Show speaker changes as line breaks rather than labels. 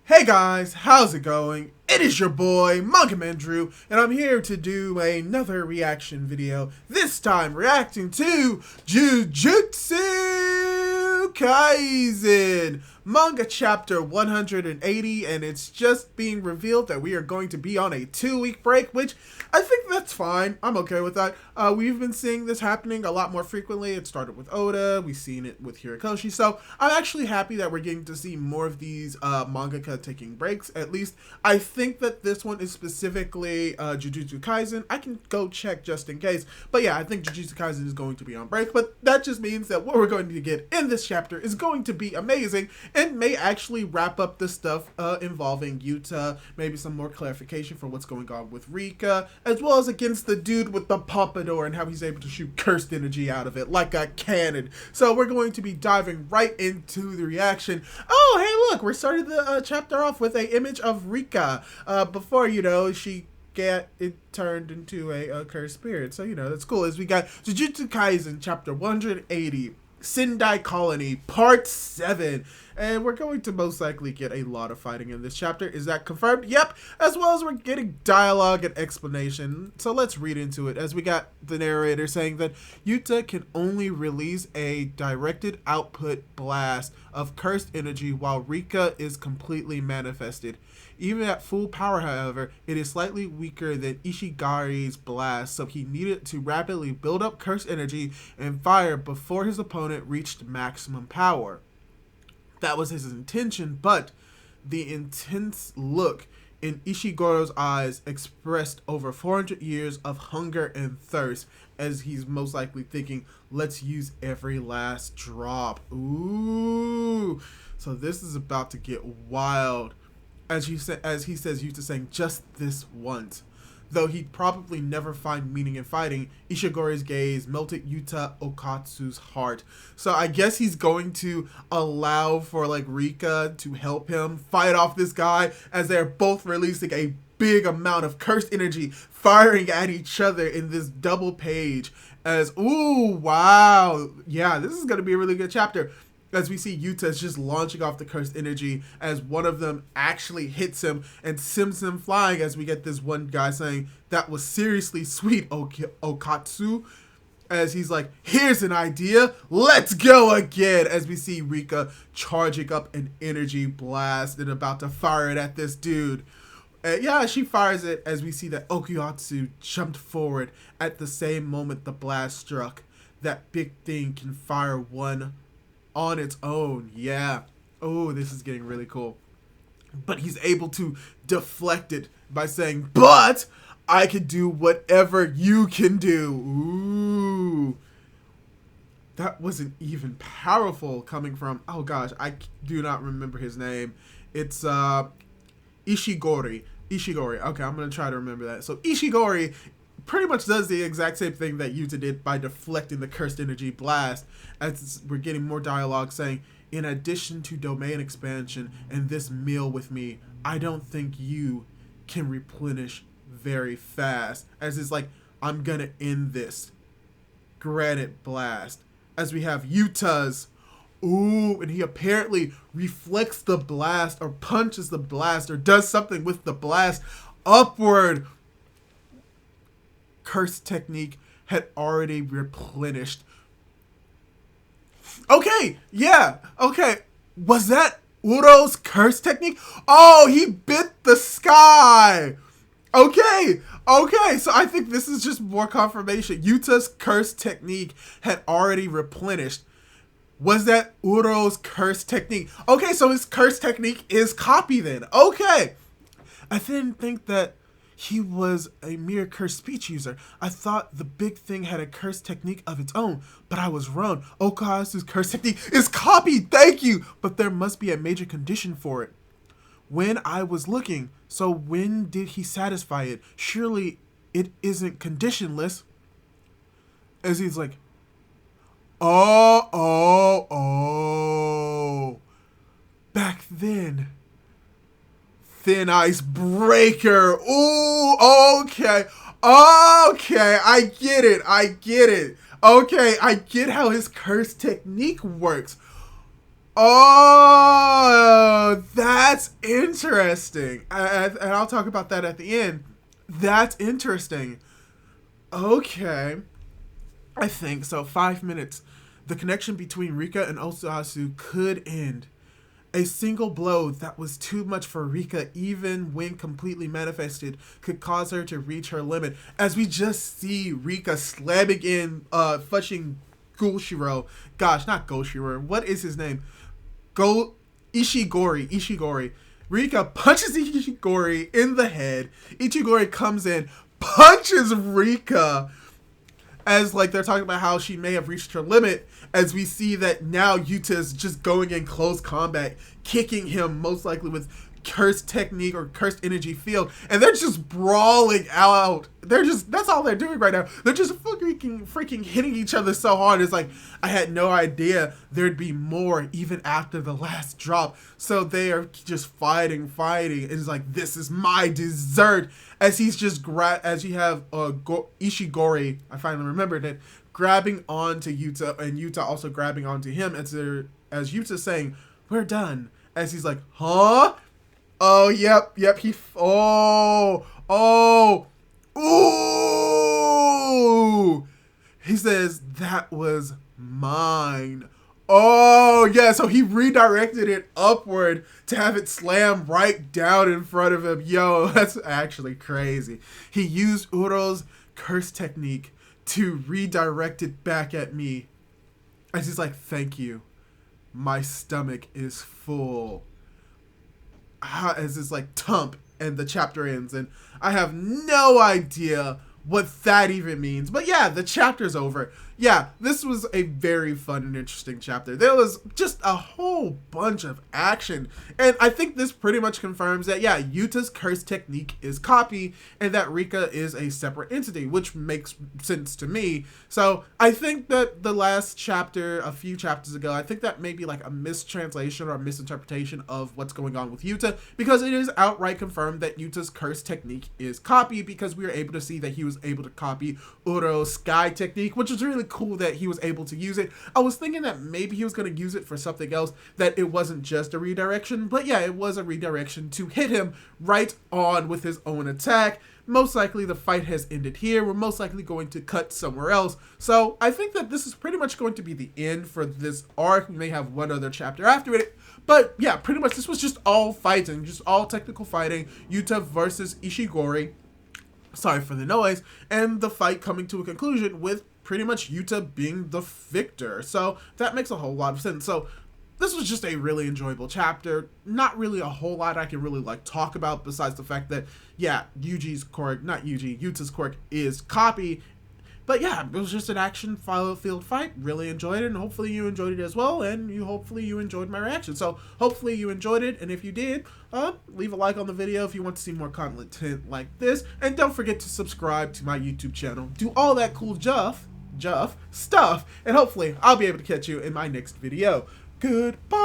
Hey guys, how's it going? It is your boy, Manga Drew, and I'm here to do another reaction video. This time reacting to Jujutsu Kaisen, manga chapter 180, and it's just being revealed that we are going to be on a 2-week break, which I think that's fine. I'm okay with that. We've been seeing this happening a lot more frequently. It started with Oda, we've seen it with Hirikoshi, so I'm actually happy that we're getting to see more of these mangaka taking breaks. At least I think that this one is specifically Jujutsu Kaisen. I can go check just in case, but yeah, I think Jujutsu Kaisen is going to be on break, but that just means that what we're going to get in this chapter is going to be amazing and may actually wrap up the stuff involving Yuta, maybe some more clarification for what's going on with Rika, as well as against the dude with the pompadour and how he's able to shoot cursed energy out of it like a cannon. So we're going to be diving right into the reaction. Oh, hey, look, we're starting the chapter off with an image of Rika before, she turned into a cursed spirit. So, that's cool. As we got Jujutsu Kaisen chapter 180, Sendai Colony, part 7. And we're going to most likely get a lot of fighting in this chapter. Is that confirmed? Yep. As well as we're getting dialogue and explanation. So let's read into it. As we got the narrator saying that Yuta can only release a directed output blast of cursed energy while Rika is completely manifested. Even at full power, however, it is slightly weaker than Ishigari's blast, so he needed to rapidly build up cursed energy and fire before his opponent reached maximum power. That was his intention, but the intense look in Ishigoro's eyes expressed over 400 years of hunger and thirst, as he's most likely thinking, let's use every last drop. Ooh. So this is about to get wild. As he says, Yuta saying, just this once. Though he'd probably never find meaning in fighting, Ishigori's gaze melted Yuta Okatsu's heart. So I guess he's going to allow for Rika to help him fight off this guy, as they're both releasing a big amount of cursed energy, firing at each other in this double page. Ooh, wow. Yeah, this is going to be a really good chapter. As we see Yuta's just launching off the cursed energy as one of them actually hits him and sends him flying, as we get this one guy saying, that was seriously sweet, Okatsu. As he's like, here's an idea, let's go again. As we see Rika charging up an energy blast and about to fire it at this dude. Yeah, she fires it as we see that Okatsu jumped forward at the same moment the blast struck. That big thing can fire one on its own. Yeah. Oh, this is getting really cool. But he's able to deflect it by saying, but I can do whatever you can do. Ooh. That wasn't even powerful coming from, oh gosh, I do not remember his name. It's Ishigori. Okay, I'm going to try to remember that. So Ishigori pretty much does the exact same thing that Yuta did by deflecting the cursed energy blast, as we're getting more dialogue saying, in addition to domain expansion and this meal with me, I don't think you can replenish very fast. As it's like, I'm gonna end this. Granite blast. As we have Yuta's, ooh, and he apparently reflects the blast or punches the blast or does something with the blast upward. Curse technique had already replenished. Okay, yeah, okay. Was that Uro's curse technique? Oh, he bit the sky. Okay, so I think this is just more confirmation. Yuta's curse technique had already replenished. Was that Uro's curse technique? Okay, so his curse technique is copy then. Okay. I didn't think that he was a mere cursed speech user. I thought the big thing had a curse technique of its own, but I was wrong. Okatsu's curse technique is copied, thank you! But there must be a major condition for it. When I was looking, so when did he satisfy it? Surely it isn't conditionless. As he's like, oh. Back then. Thin ice breaker. Ooh, okay. I get it. Okay, I get how his curse technique works. Oh, that That's interesting. And I'll talk about that at the end. That's interesting. Okay. I think so. 5 minutes. The connection between Rika and Osasu could end. A single blow that was too much for Rika, even when completely manifested, could cause her to reach her limit. As we just see Rika slamming in fushing Gulshiro. Gosh, not Gulshiro. What is his name? Ishigori. Rika punches Ishigori in the head. Ishigori comes in, punches Rika. As like they're talking about how she may have reached her limit, as we see that now Yuta's just going in close combat, kicking him most likely with cursed technique or cursed energy field, and they're just brawling out. That's all they're doing right now. They're just freaking hitting each other so hard. It's like, I had no idea there'd be more even after the last drop. So they are just fighting. It's like, this is my dessert. As he's just as you have Ishigori, I finally remembered it, grabbing onto Yuta, and Yuta also grabbing onto him, as Yuta's saying, we're done. As he's like, huh? Oh, yep, ooh! He says, that was mine. Oh, yeah, so he redirected it upward to have it slam right down in front of him. Yo, that's actually crazy. He used Uro's curse technique to redirect it back at me. And he's like, thank you. My stomach is full. As it's like thump, and the chapter ends, and I have no idea what that even means. But yeah, the chapter's over. Yeah, this was a very fun and interesting chapter. There was just a whole bunch of action, and I think this pretty much confirms that, yeah, Yuta's curse technique is copy, and that Rika is a separate entity, which makes sense to me. So I think that the last chapter, a few chapters ago, I think that may be like a mistranslation or a misinterpretation of what's going on with Yuta, because it is outright confirmed that Yuta's curse technique is copy, because we were able to see that he was able to copy Uro's sky technique, which is really cool that he was able to use it. I was thinking that maybe he was going to use it for something else, that it wasn't just a redirection, but yeah, it was a redirection to hit him right on with his own attack. Most likely the fight has ended here. We're most likely going to cut somewhere else. So I think that this is pretty much going to be the end for this arc. We may have one other chapter after it, but yeah, pretty much this was just all fighting, just all technical fighting. Yuta versus Ishigori. Sorry for the noise. And the fight coming to a conclusion with pretty much Yuta being the victor. So that makes a whole lot of sense. So this was just a really enjoyable chapter. Not really a whole lot I can really like talk about besides the fact that, yeah, Yuta's quirk is copy. But yeah, it was just an action field fight. Really enjoyed it, and hopefully you enjoyed it as well, and hopefully you enjoyed my reaction. So hopefully you enjoyed it, and if you did, leave a like on the video if you want to see more content like this, and don't forget to subscribe to my YouTube channel. Do all that cool stuff, and hopefully I'll be able to catch you in my next video. Goodbye!